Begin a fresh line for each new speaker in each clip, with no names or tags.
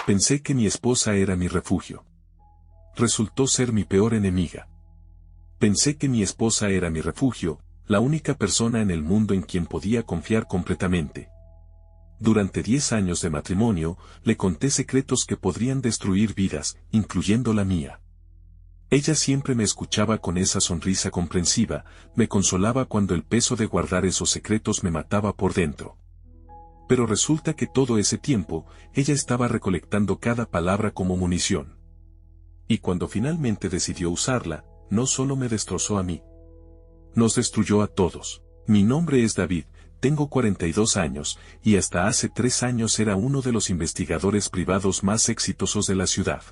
Pensé que mi esposa era mi refugio. Resultó ser mi peor enemiga. Pensé que mi esposa era mi refugio, la única persona en el mundo en quien podía confiar completamente. Durante 10 años de matrimonio, le conté secretos que podrían destruir vidas, incluyendo la mía. Ella siempre me escuchaba con esa sonrisa comprensiva, me consolaba cuando el peso de guardar esos secretos me mataba por dentro. Pero resulta que todo ese tiempo, ella estaba recolectando cada palabra como munición. Y cuando finalmente decidió usarla, no solo me destrozó a mí. Nos destruyó a todos. Mi nombre es David, tengo 42 años, y hasta hace 3 años era uno de los investigadores privados más exitosos de la ciudad.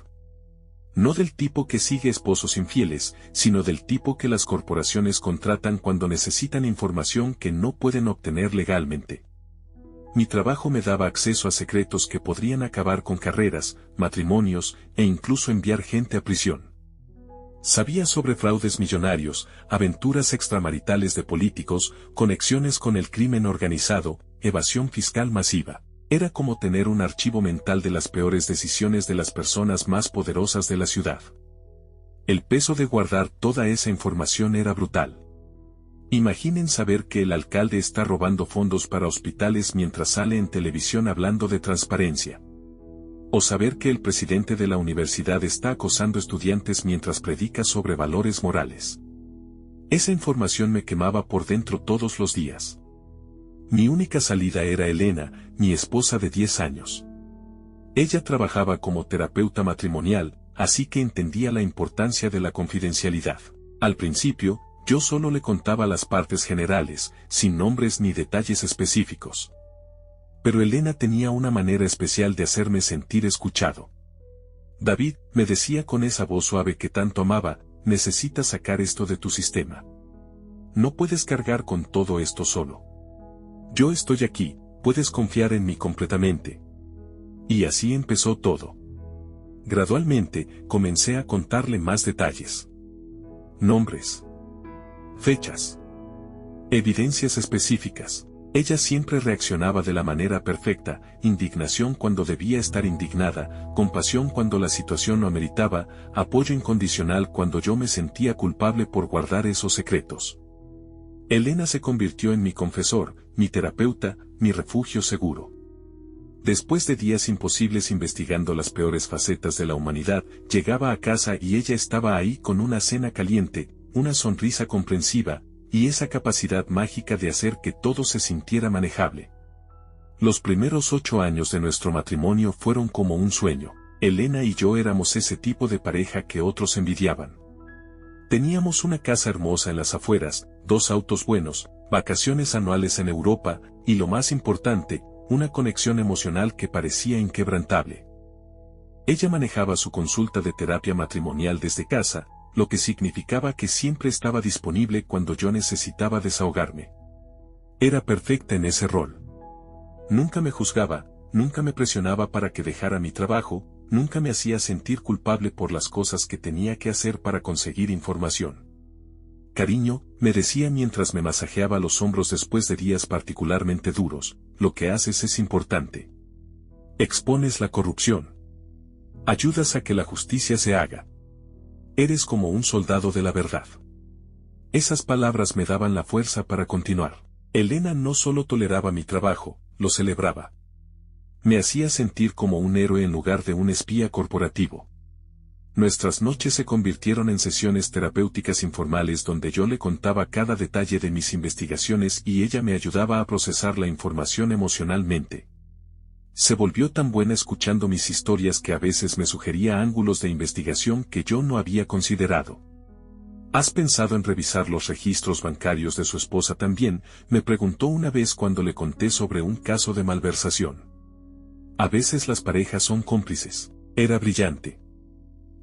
No del tipo que sigue esposos infieles, sino del tipo que las corporaciones contratan cuando necesitan información que no pueden obtener legalmente. Mi trabajo me daba acceso a secretos que podrían acabar con carreras, matrimonios, e incluso enviar gente a prisión. Sabía sobre fraudes millonarios, aventuras extramaritales de políticos, conexiones con el crimen organizado, evasión fiscal masiva. Era como tener un archivo mental de las peores decisiones de las personas más poderosas de la ciudad. El peso de guardar toda esa información era brutal. Imaginen saber que el alcalde está robando fondos para hospitales mientras sale en televisión hablando de transparencia. O saber que el presidente de la universidad está acosando estudiantes mientras predica sobre valores morales. Esa información me quemaba por dentro todos los días. Mi única salida era Elena, mi esposa de 10 años. Ella trabajaba como terapeuta matrimonial, así que entendía la importancia de la confidencialidad. Al principio, yo solo le contaba las partes generales, sin nombres ni detalles específicos. Pero Elena tenía una manera especial de hacerme sentir escuchado. David, me decía con esa voz suave que tanto amaba, necesitas sacar esto de tu sistema. No puedes cargar con todo esto solo. Yo estoy aquí, puedes confiar en mí completamente. Y así empezó todo. Gradualmente, comencé a contarle más detalles. Nombres. Fechas. Evidencias específicas. Ella siempre reaccionaba de la manera perfecta, indignación cuando debía estar indignada, compasión cuando la situación lo ameritaba, apoyo incondicional cuando yo me sentía culpable por guardar esos secretos. Elena se convirtió en mi confesor, mi terapeuta, mi refugio seguro. Después de días imposibles investigando las peores facetas de la humanidad, llegaba a casa y ella estaba ahí con una cena caliente, una sonrisa comprensiva, y esa capacidad mágica de hacer que todo se sintiera manejable. Los primeros 8 años de nuestro matrimonio fueron como un sueño. Elena y yo éramos ese tipo de pareja que otros envidiaban. Teníamos una casa hermosa en las afueras, 2 autos buenos, vacaciones anuales en Europa, y lo más importante, una conexión emocional que parecía inquebrantable. Ella manejaba su consulta de terapia matrimonial desde casa, lo que significaba que siempre estaba disponible cuando yo necesitaba desahogarme. Era perfecta en ese rol. Nunca me juzgaba, nunca me presionaba para que dejara mi trabajo, nunca me hacía sentir culpable por las cosas que tenía que hacer para conseguir información. Cariño, me decía mientras me masajeaba los hombros después de días particularmente duros, lo que haces es importante. Expones la corrupción. Ayudas a que la justicia se haga. Eres como un soldado de la verdad. Esas palabras me daban la fuerza para continuar. Elena no solo toleraba mi trabajo, lo celebraba. Me hacía sentir como un héroe en lugar de un espía corporativo. Nuestras noches se convirtieron en sesiones terapéuticas informales donde yo le contaba cada detalle de mis investigaciones y ella me ayudaba a procesar la información emocionalmente. Se volvió tan buena escuchando mis historias que a veces me sugería ángulos de investigación que yo no había considerado. ¿Has pensado en revisar los registros bancarios de su esposa también?, me preguntó una vez cuando le conté sobre un caso de malversación. A veces las parejas son cómplices. Era brillante.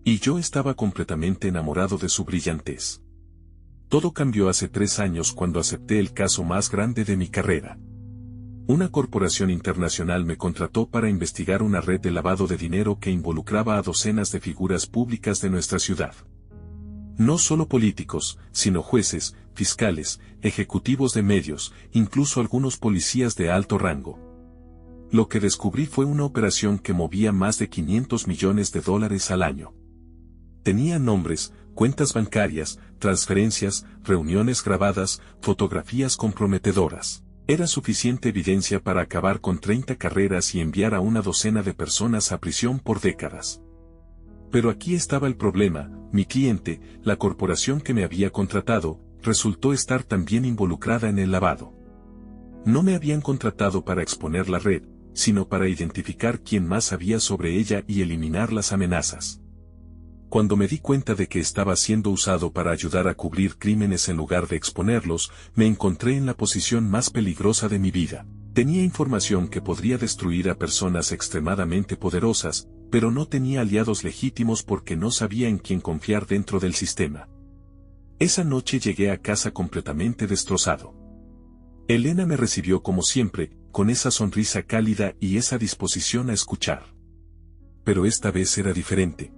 Y yo estaba completamente enamorado de su brillantez. Todo cambió hace 3 años cuando acepté el caso más grande de mi carrera. Una corporación internacional me contrató para investigar una red de lavado de dinero que involucraba a docenas de figuras públicas de nuestra ciudad. No solo políticos, sino jueces, fiscales, ejecutivos de medios, incluso algunos policías de alto rango. Lo que descubrí fue una operación que movía más de $500 millones al año. Tenía nombres, cuentas bancarias, transferencias, reuniones grabadas, fotografías comprometedoras. Era suficiente evidencia para acabar con 30 carreras y enviar a una docena de personas a prisión por décadas. Pero aquí estaba el problema: mi cliente, la corporación que me había contratado, resultó estar también involucrada en el lavado. No me habían contratado para exponer la red, sino para identificar quién más sabía sobre ella y eliminar las amenazas. Cuando me di cuenta de que estaba siendo usado para ayudar a cubrir crímenes en lugar de exponerlos, me encontré en la posición más peligrosa de mi vida. Tenía información que podría destruir a personas extremadamente poderosas, pero no tenía aliados legítimos porque no sabía en quién confiar dentro del sistema. Esa noche llegué a casa completamente destrozado. Elena me recibió como siempre, con esa sonrisa cálida y esa disposición a escuchar. Pero esta vez era diferente.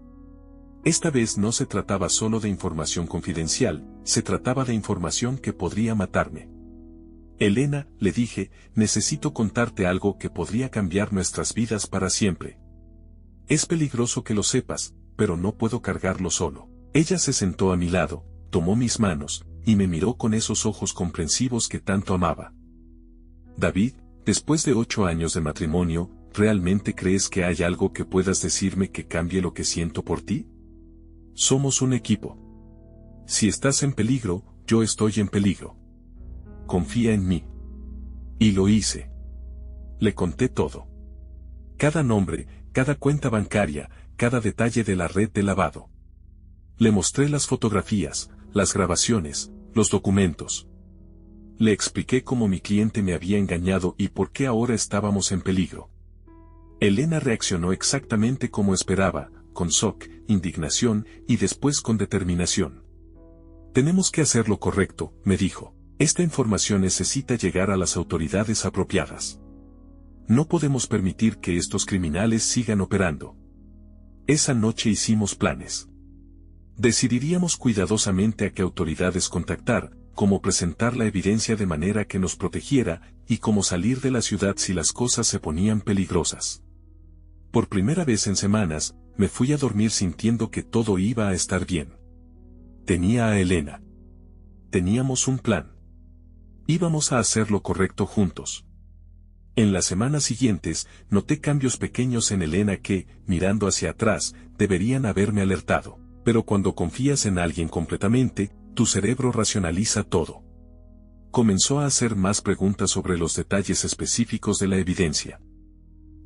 Esta vez no se trataba solo de información confidencial, se trataba de información que podría matarme. Elena, le dije, necesito contarte algo que podría cambiar nuestras vidas para siempre. Es peligroso que lo sepas, pero no puedo cargarlo solo. Ella se sentó a mi lado, tomó mis manos, y me miró con esos ojos comprensivos que tanto amaba. David, después de 8 años de matrimonio, ¿realmente crees que hay algo que puedas decirme que cambie lo que siento por ti? Somos un equipo. Si estás en peligro, yo estoy en peligro. Confía en mí. Y lo hice. Le conté todo. Cada nombre, cada cuenta bancaria, cada detalle de la red de lavado. Le mostré las fotografías, las grabaciones, los documentos. Le expliqué cómo mi cliente me había engañado y por qué ahora estábamos en peligro. Elena reaccionó exactamente como esperaba, con shock, indignación y después con determinación. Tenemos que hacer lo correcto, me dijo. Esta información necesita llegar a las autoridades apropiadas. No podemos permitir que estos criminales sigan operando. Esa noche hicimos planes. Decidiríamos cuidadosamente a qué autoridades contactar, cómo presentar la evidencia de manera que nos protegiera, y cómo salir de la ciudad si las cosas se ponían peligrosas. Por primera vez en semanas, me fui a dormir sintiendo que todo iba a estar bien. Tenía a Elena. Teníamos un plan. Íbamos a hacer lo correcto juntos. En las semanas siguientes, noté cambios pequeños en Elena que, mirando hacia atrás, deberían haberme alertado. Pero cuando confías en alguien completamente, tu cerebro racionaliza todo. Comenzó a hacer más preguntas sobre los detalles específicos de la evidencia.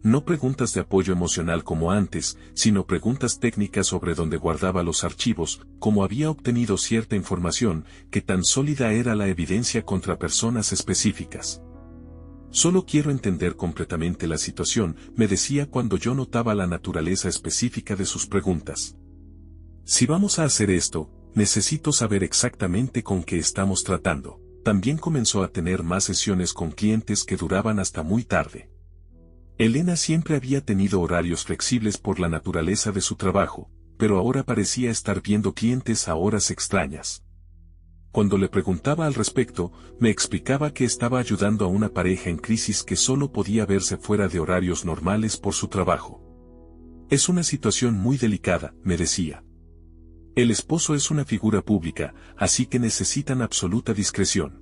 No preguntas de apoyo emocional como antes, sino preguntas técnicas sobre dónde guardaba los archivos, cómo había obtenido cierta información, qué tan sólida era la evidencia contra personas específicas. Solo quiero entender completamente la situación, me decía cuando yo notaba la naturaleza específica de sus preguntas. Si vamos a hacer esto, necesito saber exactamente con qué estamos tratando. También comenzó a tener más sesiones con clientes que duraban hasta muy tarde. Elena siempre había tenido horarios flexibles por la naturaleza de su trabajo, pero ahora parecía estar viendo clientes a horas extrañas. Cuando le preguntaba al respecto, me explicaba que estaba ayudando a una pareja en crisis que solo podía verse fuera de horarios normales por su trabajo. Es una situación muy delicada, me decía. El esposo es una figura pública, así que necesitan absoluta discreción.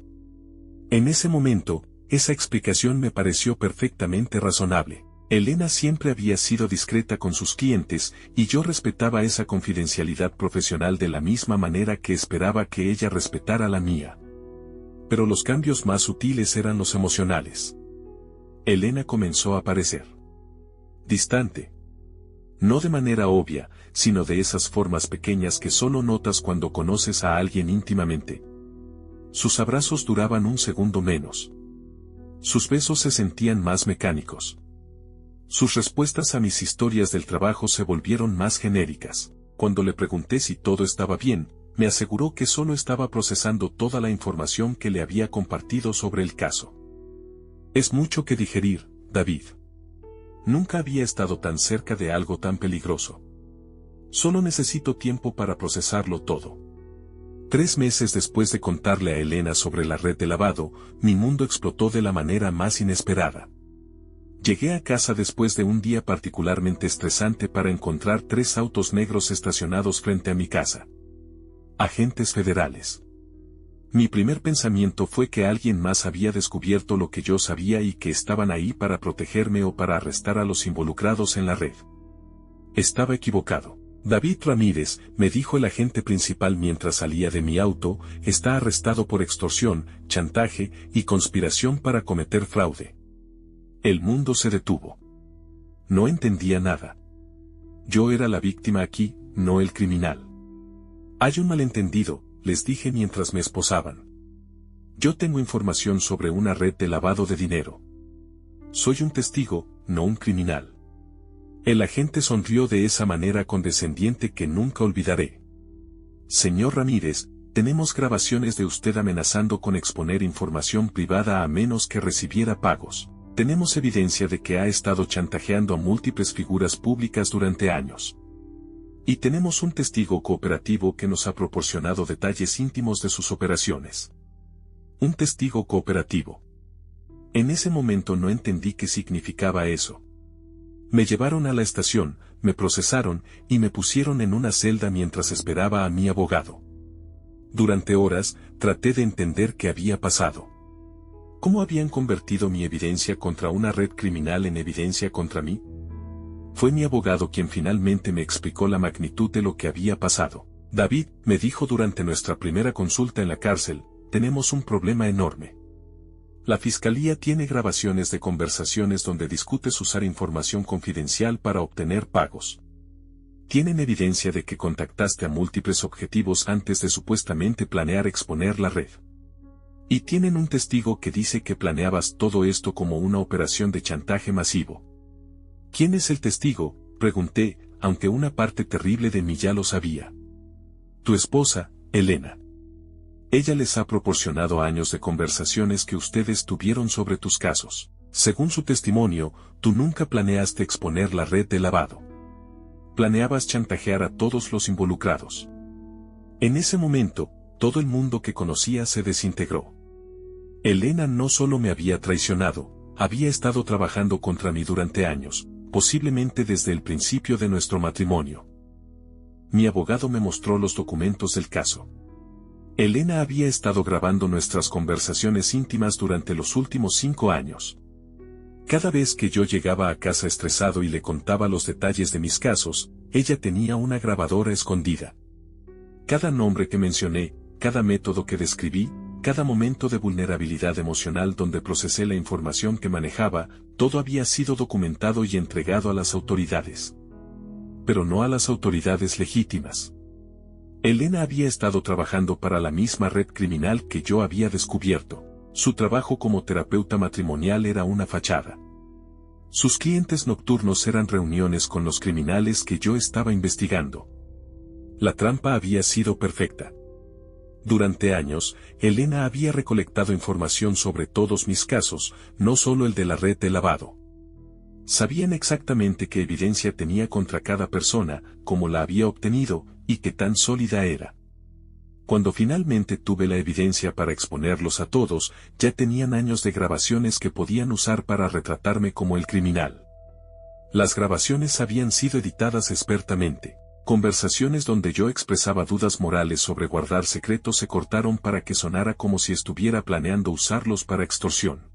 En ese momento, esa explicación me pareció perfectamente razonable. Elena siempre había sido discreta con sus clientes, y yo respetaba esa confidencialidad profesional de la misma manera que esperaba que ella respetara la mía. Pero los cambios más sutiles eran los emocionales. Elena comenzó a parecer distante. No de manera obvia, sino de esas formas pequeñas que solo notas cuando conoces a alguien íntimamente. Sus abrazos duraban un segundo menos. Sus besos se sentían más mecánicos. Sus respuestas a mis historias del trabajo se volvieron más genéricas. Cuando le pregunté si todo estaba bien, me aseguró que solo estaba procesando toda la información que le había compartido sobre el caso. Es mucho que digerir, David. Nunca había estado tan cerca de algo tan peligroso. Solo necesito tiempo para procesarlo todo. 3 meses después de contarle a Elena sobre la red de lavado, mi mundo explotó de la manera más inesperada. Llegué a casa después de un día particularmente estresante para encontrar 3 autos negros estacionados frente a mi casa. Agentes federales. Mi primer pensamiento fue que alguien más había descubierto lo que yo sabía y que estaban ahí para protegerme o para arrestar a los involucrados en la red. Estaba equivocado. David Ramírez, me dijo el agente principal mientras salía de mi auto, está arrestado por extorsión, chantaje y conspiración para cometer fraude. El mundo se detuvo. No entendía nada. Yo era la víctima aquí, no el criminal. Hay un malentendido, les dije mientras me esposaban. Yo tengo información sobre una red de lavado de dinero. Soy un testigo, no un criminal. El agente sonrió de esa manera condescendiente que nunca olvidaré. Señor Ramírez, tenemos grabaciones de usted amenazando con exponer información privada a menos que recibiera pagos. Tenemos evidencia de que ha estado chantajeando a múltiples figuras públicas durante años. Y tenemos un testigo cooperativo que nos ha proporcionado detalles íntimos de sus operaciones. Un testigo cooperativo. En ese momento no entendí qué significaba eso. Me llevaron a la estación, me procesaron y me pusieron en una celda mientras esperaba a mi abogado. Durante horas, traté de entender qué había pasado. ¿Cómo habían convertido mi evidencia contra una red criminal en evidencia contra mí? Fue mi abogado quien finalmente me explicó la magnitud de lo que había pasado. David, me dijo durante nuestra primera consulta en la cárcel, tenemos un problema enorme. La fiscalía tiene grabaciones de conversaciones donde discutes usar información confidencial para obtener pagos. Tienen evidencia de que contactaste a múltiples objetivos antes de supuestamente planear exponer la red. Y tienen un testigo que dice que planeabas todo esto como una operación de chantaje masivo. ¿Quién es el testigo?, pregunté, aunque una parte terrible de mí ya lo sabía. Tu esposa, Elena. Ella les ha proporcionado años de conversaciones que ustedes tuvieron sobre tus casos. Según su testimonio, tú nunca planeaste exponer la red de lavado. Planeabas chantajear a todos los involucrados. En ese momento, todo el mundo que conocía se desintegró. Elena no solo me había traicionado, había estado trabajando contra mí durante años, posiblemente desde el principio de nuestro matrimonio. Mi abogado me mostró los documentos del caso. Elena había estado grabando nuestras conversaciones íntimas durante los últimos 5 años. Cada vez que yo llegaba a casa estresado y le contaba los detalles de mis casos, ella tenía una grabadora escondida. Cada nombre que mencioné, cada método que describí, cada momento de vulnerabilidad emocional donde procesé la información que manejaba, todo había sido documentado y entregado a las autoridades. Pero no a las autoridades legítimas. Elena había estado trabajando para la misma red criminal que yo había descubierto. Su trabajo como terapeuta matrimonial era una fachada. Sus clientes nocturnos eran reuniones con los criminales que yo estaba investigando. La trampa había sido perfecta. Durante años, Elena había recolectado información sobre todos mis casos, no solo el de la red de lavado. Sabían exactamente qué evidencia tenía contra cada persona, cómo la había obtenido, y qué tan sólida era. Cuando finalmente tuve la evidencia para exponerlos a todos, ya tenían años de grabaciones que podían usar para retratarme como el criminal. Las grabaciones habían sido editadas expertamente. Conversaciones donde yo expresaba dudas morales sobre guardar secretos se cortaron para que sonara como si estuviera planeando usarlos para extorsión.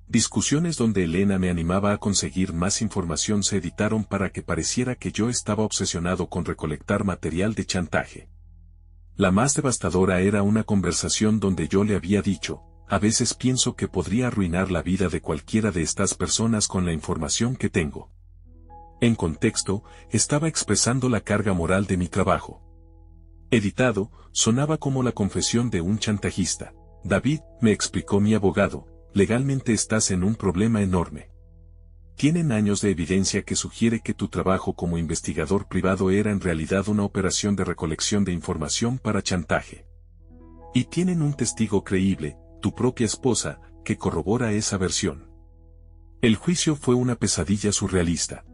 Discusiones donde Elena me animaba a conseguir más información se editaron para que pareciera que yo estaba obsesionado con recolectar material de chantaje. La más devastadora era una conversación donde yo le había dicho, a veces pienso que podría arruinar la vida de cualquiera de estas personas con la información que tengo. En contexto, estaba expresando la carga moral de mi trabajo. Editado, sonaba como la confesión de un chantajista. David, me explicó mi abogado, legalmente estás en un problema enorme. Tienen años de evidencia que sugiere que tu trabajo como investigador privado era en realidad una operación de recolección de información para chantaje. Y tienen un testigo creíble, tu propia esposa, que corrobora esa versión. El juicio fue una pesadilla surrealista.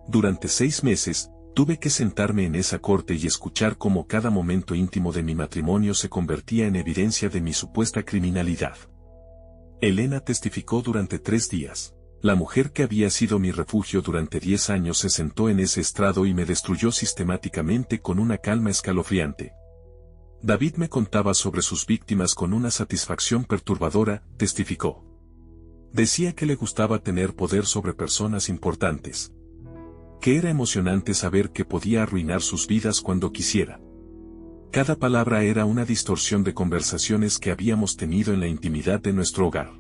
Durante 6 meses, tuve que sentarme en esa corte y escuchar cómo cada momento íntimo de mi matrimonio se convertía en evidencia de mi supuesta criminalidad. Elena testificó durante 3 días. La mujer que había sido mi refugio durante 10 años se sentó en ese estrado y me destruyó sistemáticamente con una calma escalofriante. David me contaba sobre sus víctimas con una satisfacción perturbadora, testificó. Decía que le gustaba tener poder sobre personas importantes. Que era emocionante saber que podía arruinar sus vidas cuando quisiera. Cada palabra era una distorsión de conversaciones que habíamos tenido en la intimidad de nuestro hogar.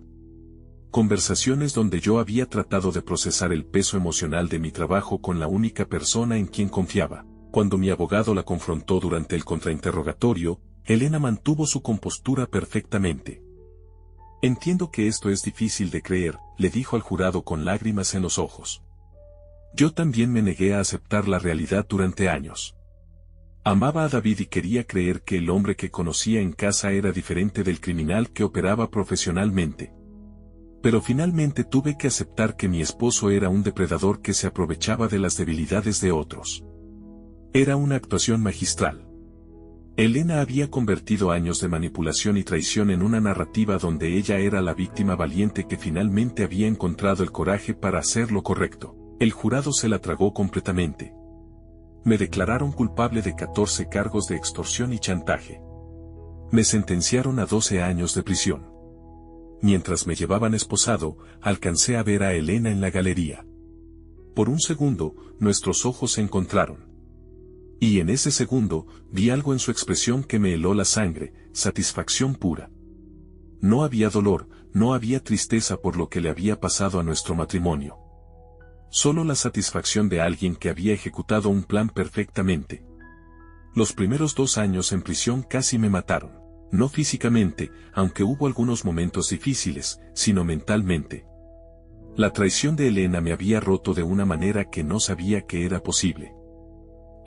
Conversaciones donde yo había tratado de procesar el peso emocional de mi trabajo con la única persona en quien confiaba. Cuando mi abogado la confrontó durante el contrainterrogatorio, Elena mantuvo su compostura perfectamente. Entiendo que esto es difícil de creer, le dijo al jurado con lágrimas en los ojos. Yo también me negué a aceptar la realidad durante años. Amaba a David y quería creer que el hombre que conocía en casa era diferente del criminal que operaba profesionalmente. Pero finalmente tuve que aceptar que mi esposo era un depredador que se aprovechaba de las debilidades de otros. Era una actuación magistral. Elena había convertido años de manipulación y traición en una narrativa donde ella era la víctima valiente que finalmente había encontrado el coraje para hacer lo correcto. El jurado se la tragó completamente. Me declararon culpable de 14 cargos de extorsión y chantaje. Me sentenciaron a 12 años de prisión. Mientras me llevaban esposado, alcancé a ver a Elena en la galería. Por un segundo, nuestros ojos se encontraron. Y en ese segundo, vi algo en su expresión que me heló la sangre, satisfacción pura. No había dolor, no había tristeza por lo que le había pasado a nuestro matrimonio. Solo la satisfacción de alguien que había ejecutado un plan perfectamente. Los primeros 2 años en prisión casi me mataron, no físicamente, aunque hubo algunos momentos difíciles, sino mentalmente. La traición de Elena me había roto de una manera que no sabía que era posible.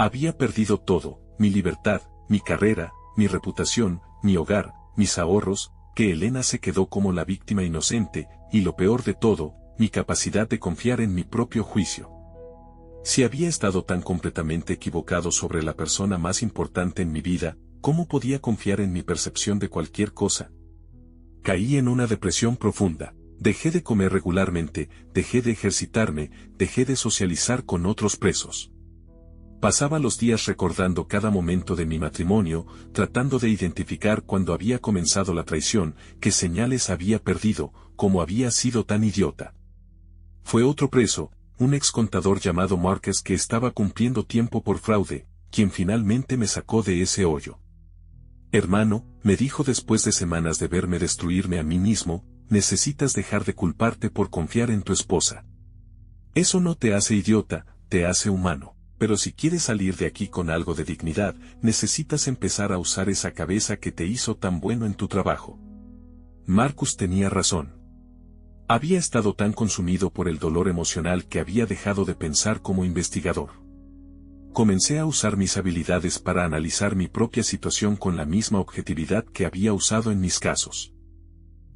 Había perdido todo, mi libertad, mi carrera, mi reputación, mi hogar, mis ahorros, que Elena se quedó como la víctima inocente, y lo peor de todo, mi capacidad de confiar en mi propio juicio. Si había estado tan completamente equivocado sobre la persona más importante en mi vida, ¿cómo podía confiar en mi percepción de cualquier cosa? Caí en una depresión profunda, dejé de comer regularmente, dejé de ejercitarme, dejé de socializar con otros presos. Pasaba los días recordando cada momento de mi matrimonio, tratando de identificar cuándo había comenzado la traición, qué señales había perdido, cómo había sido tan idiota. Fue otro preso, un ex contador llamado Márquez que estaba cumpliendo tiempo por fraude, quien finalmente me sacó de ese hoyo. Hermano, me dijo después de semanas de verme destruirme a mí mismo, necesitas dejar de culparte por confiar en tu esposa. Eso no te hace idiota, te hace humano. Pero si quieres salir de aquí con algo de dignidad, necesitas empezar a usar esa cabeza que te hizo tan bueno en tu trabajo. Marcus tenía razón. Había estado tan consumido por el dolor emocional que había dejado de pensar como investigador. Comencé a usar mis habilidades para analizar mi propia situación con la misma objetividad que había usado en mis casos.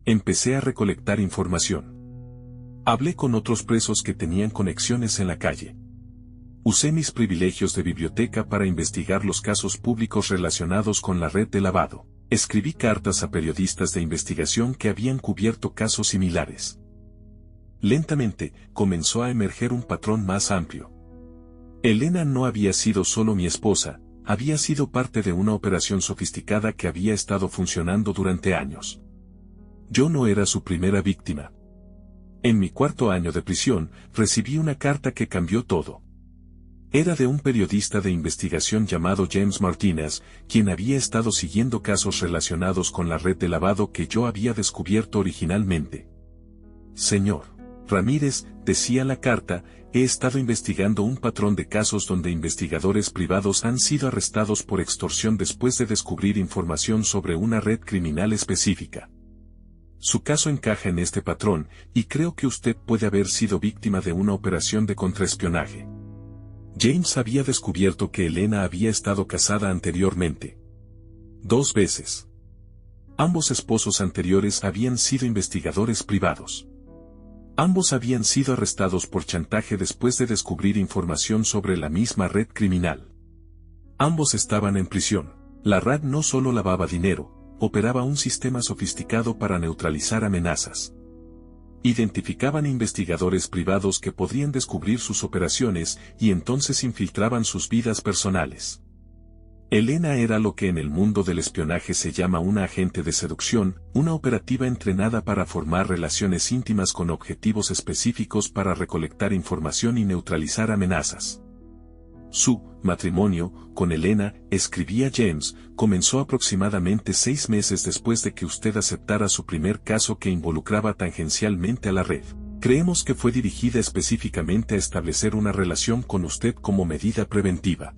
Empecé a recolectar información. Hablé con otros presos que tenían conexiones en la calle. Usé mis privilegios de biblioteca para investigar los casos públicos relacionados con la red de lavado. Escribí cartas a periodistas de investigación que habían cubierto casos similares. Lentamente, comenzó a emerger un patrón más amplio. Elena no había sido solo mi esposa, había sido parte de una operación sofisticada que había estado funcionando durante años. Yo no era su primera víctima. En mi 4º año de prisión, recibí una carta que cambió todo. Era de un periodista de investigación llamado James Martinez, quien había estado siguiendo casos relacionados con la red de lavado que yo había descubierto originalmente. Señor Ramírez, decía la carta, he estado investigando un patrón de casos donde investigadores privados han sido arrestados por extorsión después de descubrir información sobre una red criminal específica. Su caso encaja en este patrón, y creo que usted puede haber sido víctima de una operación de contraespionaje. James había descubierto que Elena había estado casada anteriormente. 2 veces. Ambos esposos anteriores habían sido investigadores privados. Ambos habían sido arrestados por chantaje después de descubrir información sobre la misma red criminal. Ambos estaban en prisión. La red no solo lavaba dinero, operaba un sistema sofisticado para neutralizar amenazas. Identificaban investigadores privados que podrían descubrir sus operaciones y entonces infiltraban sus vidas personales. Elena era lo que en el mundo del espionaje se llama una agente de seducción, una operativa entrenada para formar relaciones íntimas con objetivos específicos para recolectar información y neutralizar amenazas. Su matrimonio con Elena, escribía James, comenzó aproximadamente 6 meses después de que usted aceptara su primer caso que involucraba tangencialmente a la red. Creemos que fue dirigida específicamente a establecer una relación con usted como medida preventiva.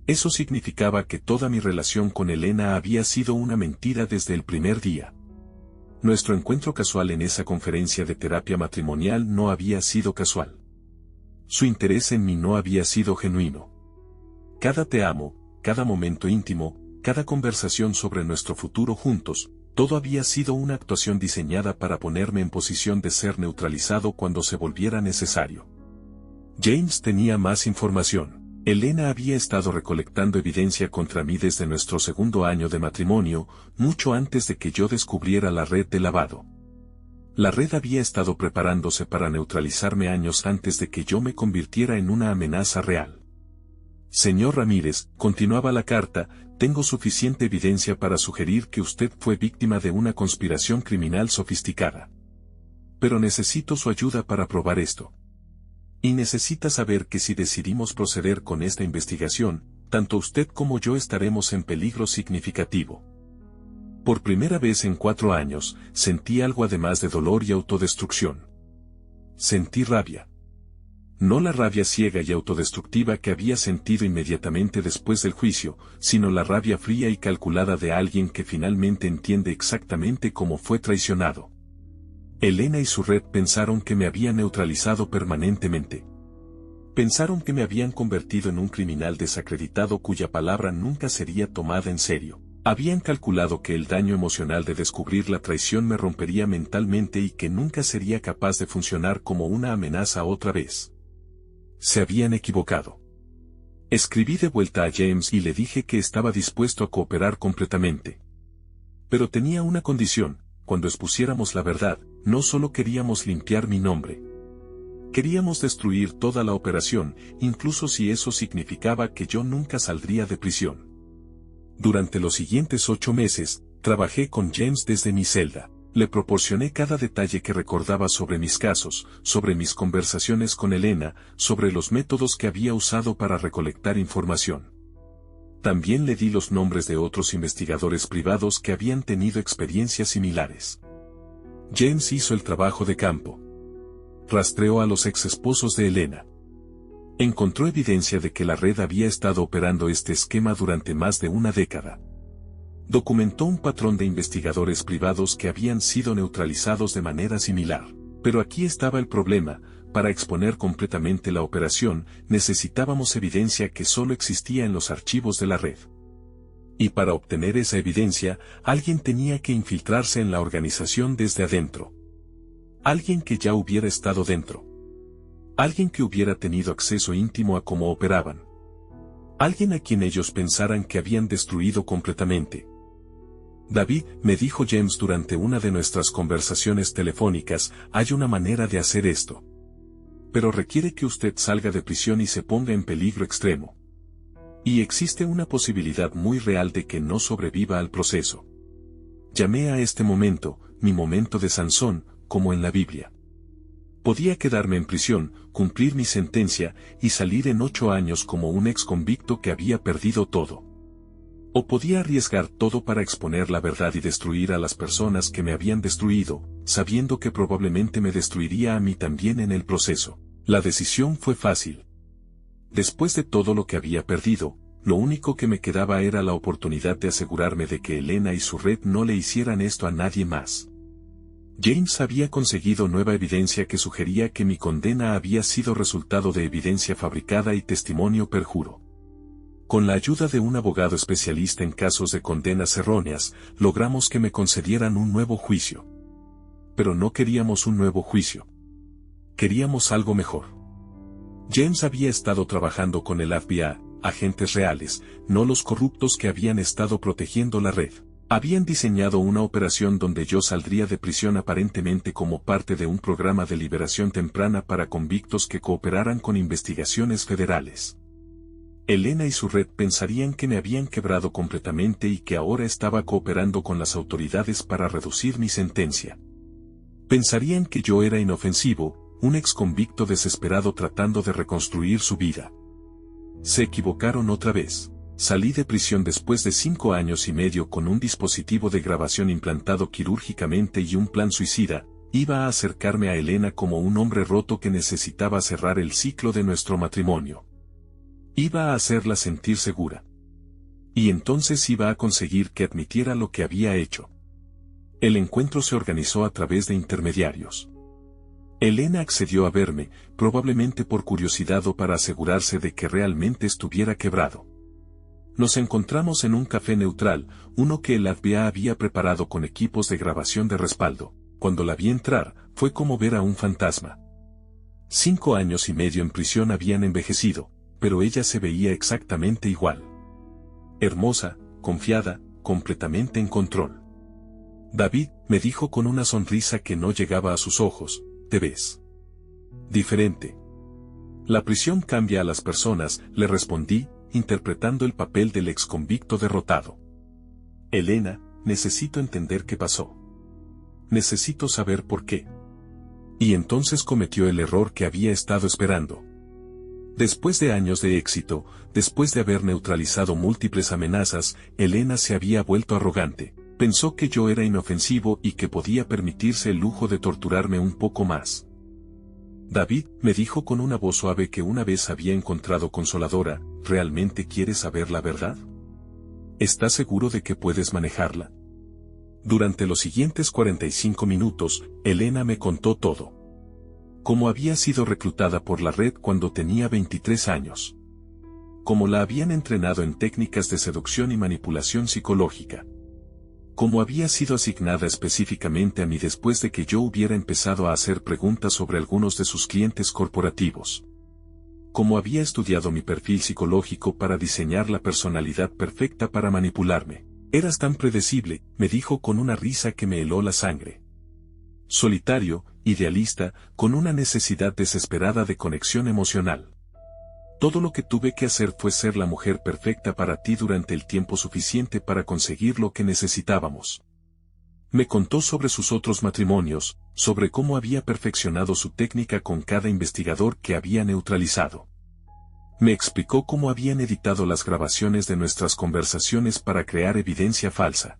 Eso significaba que toda mi relación con Elena había sido una mentira desde el primer día. Nuestro encuentro casual en esa conferencia de terapia matrimonial no había sido casual. Su interés en mí no había sido genuino. Cada te amo, cada momento íntimo, cada conversación sobre nuestro futuro juntos, todo había sido una actuación diseñada para ponerme en posición de ser neutralizado cuando se volviera necesario. James tenía más información. Elena había estado recolectando evidencia contra mí desde nuestro segundo año de matrimonio, mucho antes de que yo descubriera la red de lavado. La red había estado preparándose para neutralizarme años antes de que yo me convirtiera en una amenaza real. Señor Ramírez, continuaba la carta, tengo suficiente evidencia para sugerir que usted fue víctima de una conspiración criminal sofisticada. Pero necesito su ayuda para probar esto. Y necesita saber que si decidimos proceder con esta investigación, tanto usted como yo estaremos en peligro significativo. Por primera vez en 4 años, sentí algo además de dolor y autodestrucción. Sentí rabia. No la rabia ciega y autodestructiva que había sentido inmediatamente después del juicio, sino la rabia fría y calculada de alguien que finalmente entiende exactamente cómo fue traicionado. Elena y su red pensaron que me habían neutralizado permanentemente. Pensaron que me habían convertido en un criminal desacreditado cuya palabra nunca sería tomada en serio. Habían calculado que el daño emocional de descubrir la traición me rompería mentalmente y que nunca sería capaz de funcionar como una amenaza otra vez. Se habían equivocado. Escribí de vuelta a James y le dije que estaba dispuesto a cooperar completamente. Pero tenía una condición: cuando expusiéramos la verdad, no solo queríamos limpiar mi nombre. Queríamos destruir toda la operación, incluso si eso significaba que yo nunca saldría de prisión. Durante los siguientes 8 meses, trabajé con James desde mi celda. Le proporcioné cada detalle que recordaba sobre mis casos, sobre mis conversaciones con Elena, sobre los métodos que había usado para recolectar información. También le di los nombres de otros investigadores privados que habían tenido experiencias similares. James hizo el trabajo de campo. Rastreó a los ex esposos de Elena. Encontró evidencia de que la red había estado operando este esquema durante más de una década. Documentó un patrón de investigadores privados que habían sido neutralizados de manera similar. Pero aquí estaba el problema: para exponer completamente la operación, necesitábamos evidencia que solo existía en los archivos de la red. Y para obtener esa evidencia, alguien tenía que infiltrarse en la organización desde adentro. Alguien que ya hubiera estado dentro. Alguien que hubiera tenido acceso íntimo a cómo operaban. Alguien a quien ellos pensaran que habían destruido completamente. David, me dijo James durante una de nuestras conversaciones telefónicas, hay una manera de hacer esto. Pero requiere que usted salga de prisión y se ponga en peligro extremo. Y existe una posibilidad muy real de que no sobreviva al proceso. Llamé a este momento, mi momento de Sansón, como en la Biblia. Podía quedarme en prisión, cumplir mi sentencia, y salir en 8 años como un ex convicto que había perdido todo. O podía arriesgar todo para exponer la verdad y destruir a las personas que me habían destruido, sabiendo que probablemente me destruiría a mí también en el proceso. La decisión fue fácil. Después de todo lo que había perdido, lo único que me quedaba era la oportunidad de asegurarme de que Elena y su red no le hicieran esto a nadie más. James había conseguido nueva evidencia que sugería que mi condena había sido resultado de evidencia fabricada y testimonio perjuro. Con la ayuda de un abogado especialista en casos de condenas erróneas, logramos que me concedieran un nuevo juicio. Pero no queríamos un nuevo juicio. Queríamos algo mejor. James había estado trabajando con el FBI, agentes reales, no los corruptos que habían estado protegiendo la red. Habían diseñado una operación donde yo saldría de prisión aparentemente como parte de un programa de liberación temprana para convictos que cooperaran con investigaciones federales. Elena y su red pensarían que me habían quebrado completamente y que ahora estaba cooperando con las autoridades para reducir mi sentencia. Pensarían que yo era inofensivo, un exconvicto desesperado tratando de reconstruir su vida. Se equivocaron otra vez. Salí de prisión después de 5 años y medio con un dispositivo de grabación implantado quirúrgicamente y un plan suicida. Iba a acercarme a Elena como un hombre roto que necesitaba cerrar el ciclo de nuestro matrimonio. Iba a hacerla sentir segura. Y entonces iba a conseguir que admitiera lo que había hecho. El encuentro se organizó a través de intermediarios. Elena accedió a verme, probablemente por curiosidad o para asegurarse de que realmente estuviera quebrado. Nos encontramos en un café neutral, uno que el FBI había preparado con equipos de grabación de respaldo. Cuando la vi entrar, fue como ver a un fantasma. 5 años y medio en prisión habían envejecido, pero ella se veía exactamente igual. Hermosa, confiada, completamente en control. David, me dijo con una sonrisa que no llegaba a sus ojos, te ves diferente. La prisión cambia a las personas, le respondí, interpretando el papel del exconvicto derrotado. Elena, necesito entender qué pasó. Necesito saber por qué. Y entonces cometió el error que había estado esperando. Después de años de éxito, después de haber neutralizado múltiples amenazas, Elena se había vuelto arrogante. Pensó que yo era inofensivo y que podía permitirse el lujo de torturarme un poco más. David, me dijo con una voz suave que una vez había encontrado consoladora, ¿realmente quieres saber la verdad? ¿Estás seguro de que puedes manejarla? Durante los siguientes 45 minutos, Elena me contó todo. Cómo había sido reclutada por la red cuando tenía 23 años. Cómo la habían entrenado en técnicas de seducción y manipulación psicológica. Cómo había sido asignada específicamente a mí después de que yo hubiera empezado a hacer preguntas sobre algunos de sus clientes corporativos. Cómo había estudiado mi perfil psicológico para diseñar la personalidad perfecta para manipularme. Eras tan predecible, me dijo con una risa que me heló la sangre. Solitario, idealista, con una necesidad desesperada de conexión emocional. Todo lo que tuve que hacer fue ser la mujer perfecta para ti durante el tiempo suficiente para conseguir lo que necesitábamos. Me contó sobre sus otros matrimonios, sobre cómo había perfeccionado su técnica con cada investigador que había neutralizado. Me explicó cómo habían editado las grabaciones de nuestras conversaciones para crear evidencia falsa.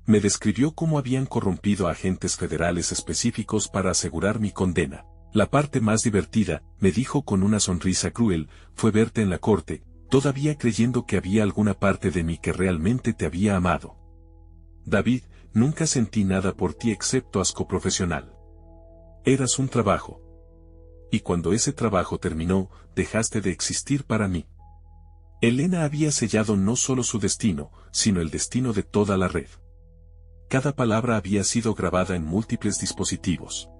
Me describió cómo habían corrompido a agentes federales específicos para asegurar mi condena. La parte más divertida, me dijo con una sonrisa cruel, fue verte en la corte, todavía creyendo que había alguna parte de mí que realmente te había amado. David, nunca sentí nada por ti excepto asco profesional. Eras un trabajo. Y cuando ese trabajo terminó, dejaste de existir para mí. Elena había sellado no solo su destino, sino el destino de toda la red. Cada palabra había sido grabada en múltiples dispositivos.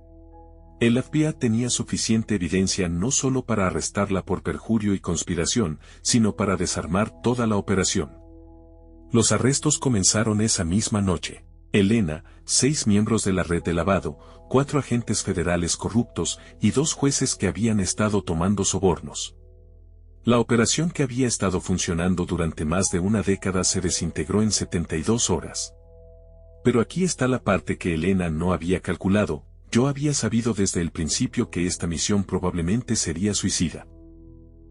El FBI tenía suficiente evidencia no solo para arrestarla por perjurio y conspiración, sino para desarmar toda la operación. Los arrestos comenzaron esa misma noche. Elena, 6 miembros de la red de lavado, 4 agentes federales corruptos y 2 jueces que habían estado tomando sobornos. La operación que había estado funcionando durante más de una década se desintegró en 72 horas. Pero aquí está la parte que Elena no había calculado. Yo había sabido desde el principio que esta misión probablemente sería suicida.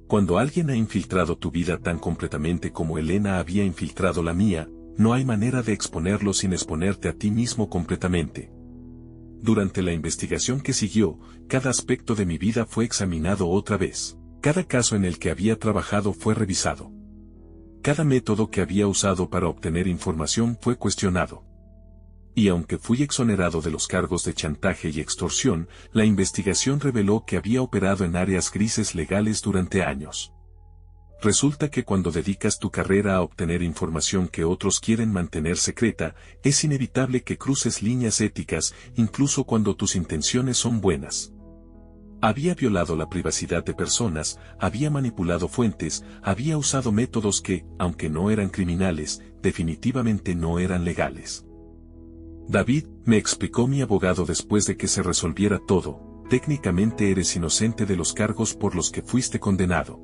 Cuando alguien ha infiltrado tu vida tan completamente como Elena había infiltrado la mía, no hay manera de exponerlo sin exponerte a ti mismo completamente. Durante la investigación que siguió, cada aspecto de mi vida fue examinado otra vez. Cada caso en el que había trabajado fue revisado. Cada método que había usado para obtener información fue cuestionado. Y aunque fui exonerado de los cargos de chantaje y extorsión, la investigación reveló que había operado en áreas grises legales durante años. Resulta que cuando dedicas tu carrera a obtener información que otros quieren mantener secreta, es inevitable que cruces líneas éticas, incluso cuando tus intenciones son buenas. Había violado la privacidad de personas, había manipulado fuentes, había usado métodos que, aunque no eran criminales, definitivamente no eran legales. David, me explicó mi abogado después de que se resolviera todo, técnicamente eres inocente de los cargos por los que fuiste condenado.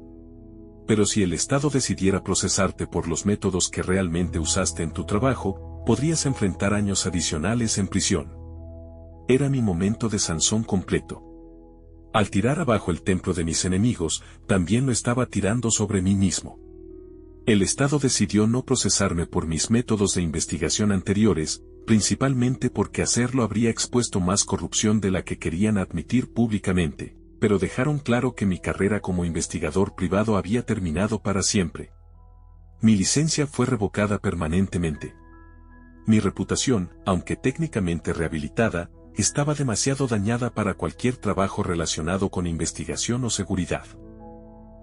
Pero si el Estado decidiera procesarte por los métodos que realmente usaste en tu trabajo, podrías enfrentar años adicionales en prisión. Era mi momento de Sansón completo. Al tirar abajo el templo de mis enemigos, también lo estaba tirando sobre mí mismo. El Estado decidió no procesarme por mis métodos de investigación anteriores, principalmente porque hacerlo habría expuesto más corrupción de la que querían admitir públicamente, pero dejaron claro que mi carrera como investigador privado había terminado para siempre. Mi licencia fue revocada permanentemente. Mi reputación, aunque técnicamente rehabilitada, estaba demasiado dañada para cualquier trabajo relacionado con investigación o seguridad.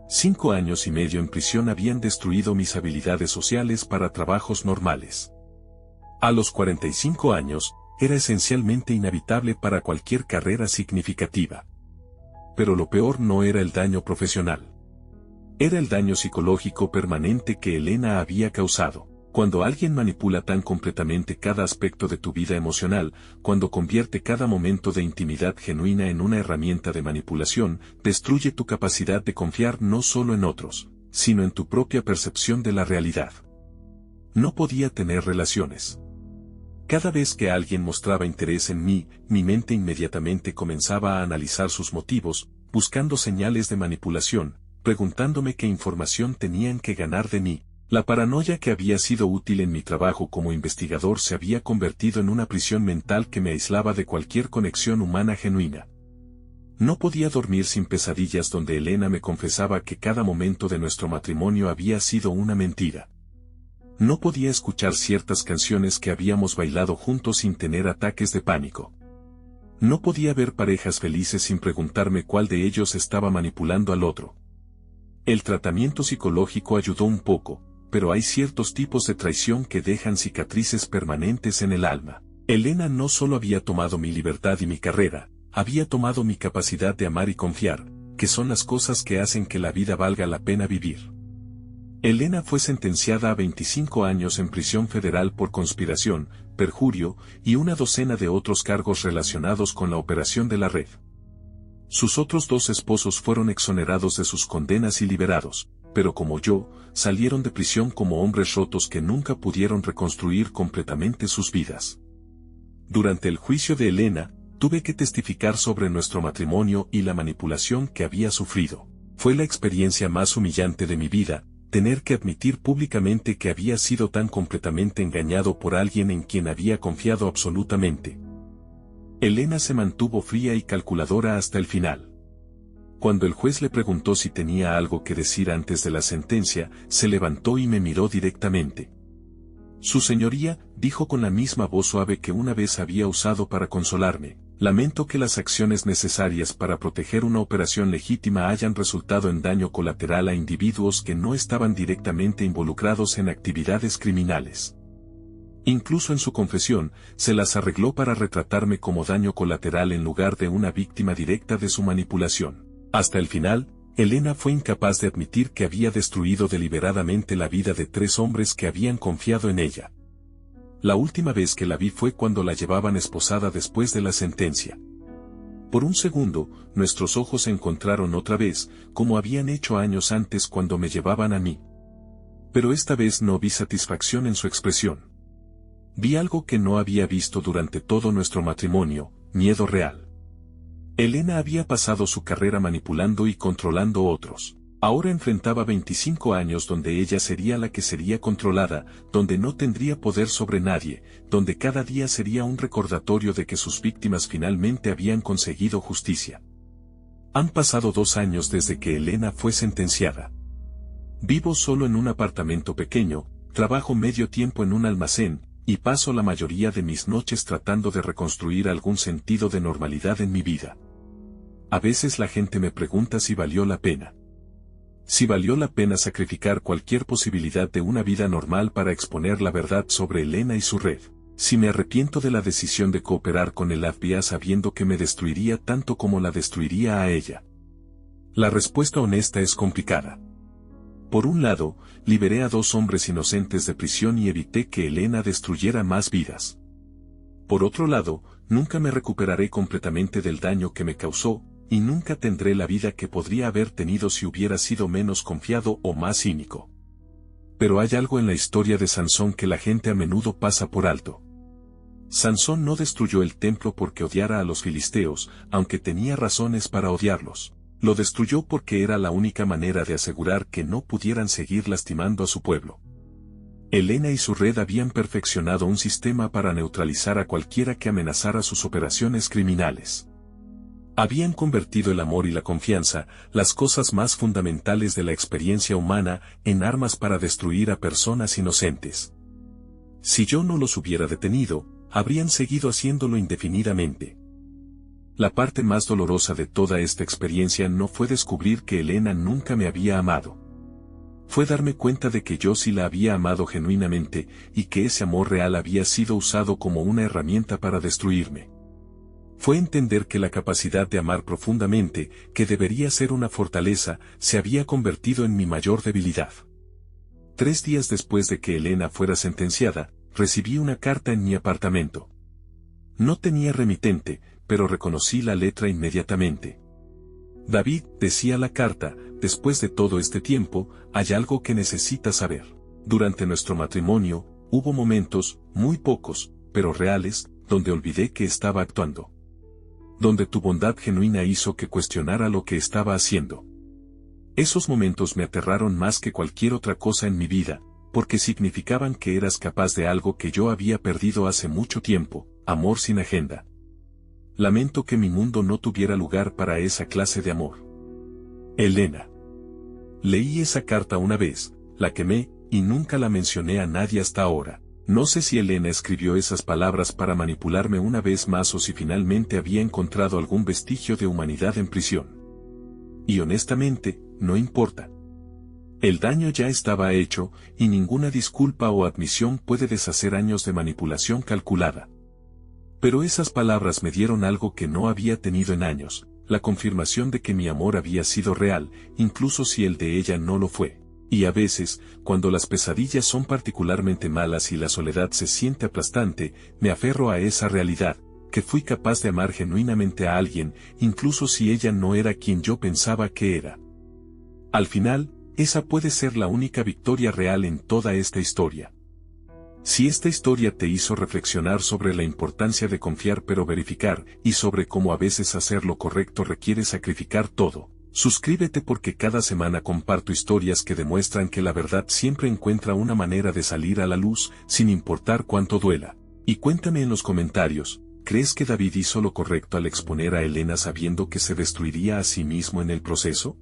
5 años y medio en prisión habían destruido mis habilidades sociales para trabajos normales. A los 45 años, era esencialmente inhabitable para cualquier carrera significativa. Pero lo peor no era el daño profesional. Era el daño psicológico permanente que Elena había causado. Cuando alguien manipula tan completamente cada aspecto de tu vida emocional, cuando convierte cada momento de intimidad genuina en una herramienta de manipulación, destruye tu capacidad de confiar no solo en otros, sino en tu propia percepción de la realidad. No podía tener relaciones. Cada vez que alguien mostraba interés en mí, mi mente inmediatamente comenzaba a analizar sus motivos, buscando señales de manipulación, preguntándome qué información tenían que ganar de mí. La paranoia que había sido útil en mi trabajo como investigador se había convertido en una prisión mental que me aislaba de cualquier conexión humana genuina. No podía dormir sin pesadillas donde Elena me confesaba que cada momento de nuestro matrimonio había sido una mentira. No podía escuchar ciertas canciones que habíamos bailado juntos sin tener ataques de pánico. No podía ver parejas felices sin preguntarme cuál de ellos estaba manipulando al otro. El tratamiento psicológico ayudó un poco, pero hay ciertos tipos de traición que dejan cicatrices permanentes en el alma. Elena no solo había tomado mi libertad y mi carrera, había tomado mi capacidad de amar y confiar, que son las cosas que hacen que la vida valga la pena vivir. Elena fue sentenciada a 25 años en prisión federal por conspiración, perjurio y una docena de otros cargos relacionados con la operación de la red. Sus otros 2 esposos fueron exonerados de sus condenas y liberados, pero como yo, salieron de prisión como hombres rotos que nunca pudieron reconstruir completamente sus vidas. Durante el juicio de Elena, tuve que testificar sobre nuestro matrimonio y la manipulación que había sufrido. Fue la experiencia más humillante de mi vida, tener que admitir públicamente que había sido tan completamente engañado por alguien en quien había confiado absolutamente. Elena se mantuvo fría y calculadora hasta el final. Cuando el juez le preguntó si tenía algo que decir antes de la sentencia, se levantó y me miró directamente. Su señoría, dijo con la misma voz suave que una vez había usado para consolarme, lamento que las acciones necesarias para proteger una operación legítima hayan resultado en daño colateral a individuos que no estaban directamente involucrados en actividades criminales. Incluso en su confesión, se las arregló para retratarme como daño colateral en lugar de una víctima directa de su manipulación. Hasta el final, Elena fue incapaz de admitir que había destruido deliberadamente la vida de 3 hombres que habían confiado en ella. La última vez que la vi fue cuando la llevaban esposada después de la sentencia. Por un segundo, nuestros ojos se encontraron otra vez, como habían hecho años antes cuando me llevaban a mí. Pero esta vez no vi satisfacción en su expresión. Vi algo que no había visto durante todo nuestro matrimonio, miedo real. Elena había pasado su carrera manipulando y controlando otros. Ahora enfrentaba 25 años donde ella sería la que sería controlada, donde no tendría poder sobre nadie, donde cada día sería un recordatorio de que sus víctimas finalmente habían conseguido justicia. Han pasado 2 años desde que Elena fue sentenciada. Vivo solo en un apartamento pequeño, trabajo medio tiempo en un almacén, y paso la mayoría de mis noches tratando de reconstruir algún sentido de normalidad en mi vida. A veces la gente me pregunta si valió la pena. Si valió la pena sacrificar cualquier posibilidad de una vida normal para exponer la verdad sobre Elena y su red. Si me arrepiento de la decisión de cooperar con el FBI sabiendo que me destruiría tanto como la destruiría a ella. La respuesta honesta es complicada. Por un lado, liberé a 2 hombres inocentes de prisión y evité que Elena destruyera más vidas. Por otro lado, nunca me recuperaré completamente del daño que me causó, y nunca tendré la vida que podría haber tenido si hubiera sido menos confiado o más cínico. Pero hay algo en la historia de Sansón que la gente a menudo pasa por alto. Sansón no destruyó el templo porque odiara a los filisteos, aunque tenía razones para odiarlos. Lo destruyó porque era la única manera de asegurar que no pudieran seguir lastimando a su pueblo. Elena y su red habían perfeccionado un sistema para neutralizar a cualquiera que amenazara sus operaciones criminales. Habían convertido el amor y la confianza, las cosas más fundamentales de la experiencia humana, en armas para destruir a personas inocentes. Si yo no los hubiera detenido, habrían seguido haciéndolo indefinidamente. La parte más dolorosa de toda esta experiencia no fue descubrir que Elena nunca me había amado. Fue darme cuenta de que yo sí la había amado genuinamente, y que ese amor real había sido usado como una herramienta para destruirme. Fue entender que la capacidad de amar profundamente, que debería ser una fortaleza, se había convertido en mi mayor debilidad. 3 días después de que Elena fuera sentenciada, recibí una carta en mi apartamento. No tenía remitente, pero reconocí la letra inmediatamente. David, decía la carta, después de todo este tiempo, hay algo que necesitas saber. Durante nuestro matrimonio, hubo momentos, muy pocos, pero reales, donde olvidé que estaba actuando. Donde tu bondad genuina hizo que cuestionara lo que estaba haciendo. Esos momentos me aterraron más que cualquier otra cosa en mi vida, porque significaban que eras capaz de algo que yo había perdido hace mucho tiempo, amor sin agenda. Lamento que mi mundo no tuviera lugar para esa clase de amor. Elena. Leí esa carta una vez, la quemé, y nunca la mencioné a nadie hasta ahora. No sé si Elena escribió esas palabras para manipularme una vez más o si finalmente había encontrado algún vestigio de humanidad en prisión. Y honestamente, no importa. El daño ya estaba hecho, y ninguna disculpa o admisión puede deshacer años de manipulación calculada. Pero esas palabras me dieron algo que no había tenido en años, la confirmación de que mi amor había sido real, incluso si el de ella no lo fue. Y a veces, cuando las pesadillas son particularmente malas y la soledad se siente aplastante, me aferro a esa realidad, que fui capaz de amar genuinamente a alguien, incluso si ella no era quien yo pensaba que era. Al final, esa puede ser la única victoria real en toda esta historia. Si esta historia te hizo reflexionar sobre la importancia de confiar pero verificar, y sobre cómo a veces hacer lo correcto requiere sacrificar todo, suscríbete porque cada semana comparto historias que demuestran que la verdad siempre encuentra una manera de salir a la luz, sin importar cuánto duela. Y cuéntame en los comentarios, ¿crees que David hizo lo correcto al exponer a Elena sabiendo que se destruiría a sí mismo en el proceso?